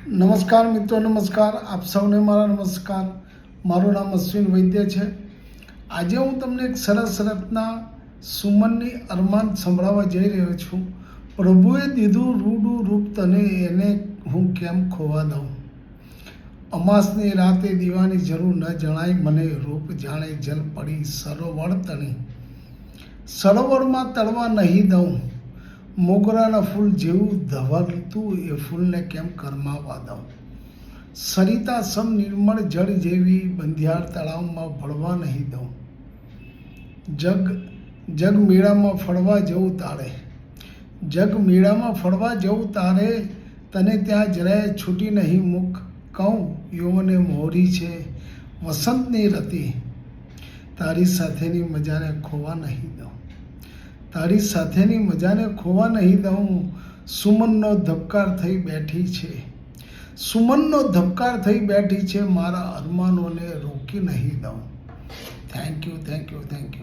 નમસ્કાર મિત્રો, નમસ્કાર. આપ સૌને મારા નમસ્કાર. મારું નામ અશ્વિન વૈદ્ય છે. આજે હું તમને એક સરસ રત્ના સુમનની અરમાન સંભળાવવા જઈ રહ્યો છું. પ્રભુએ દીધું રૂડું રૂપ તને, એને હું કેમ ખોવા દઉં. અમાસની રાતે દીવાની જરૂર ન જણાય મને, રૂપ જાણે જલ પડી સરોવર તણી. સરોવરમાં તળવા નહીં દઉં. મોગરાના ફૂલ જેવું ધવલતું એ ફૂલને કેમ કરમાવા દઉં. સરિતા સમ નિર્મળ જળ જેવી બંધિયાર તળાવમાં ભળવા નહીં દઉં. જગ મેળામાં ફળવા જવું તારે, જગ મેળામાં ફળવા જવું તારે, તને ત્યાં જરાય છૂટી નહીં મુખ કહું. યૌવને મોરી છે વસંતની રતી, તારી સાથેની મજાને ખોવા નહીં દઉં. તારી સાથેની મજાને ખોવા નહીં દઉં. સુમનનો ધબકાર થઈ બેઠી છે, સુમનનો ધબકાર થઈ બેઠી છે, મારા અરમાનોને રોકી નહીં દઉં. Thank you, thank you, thank you.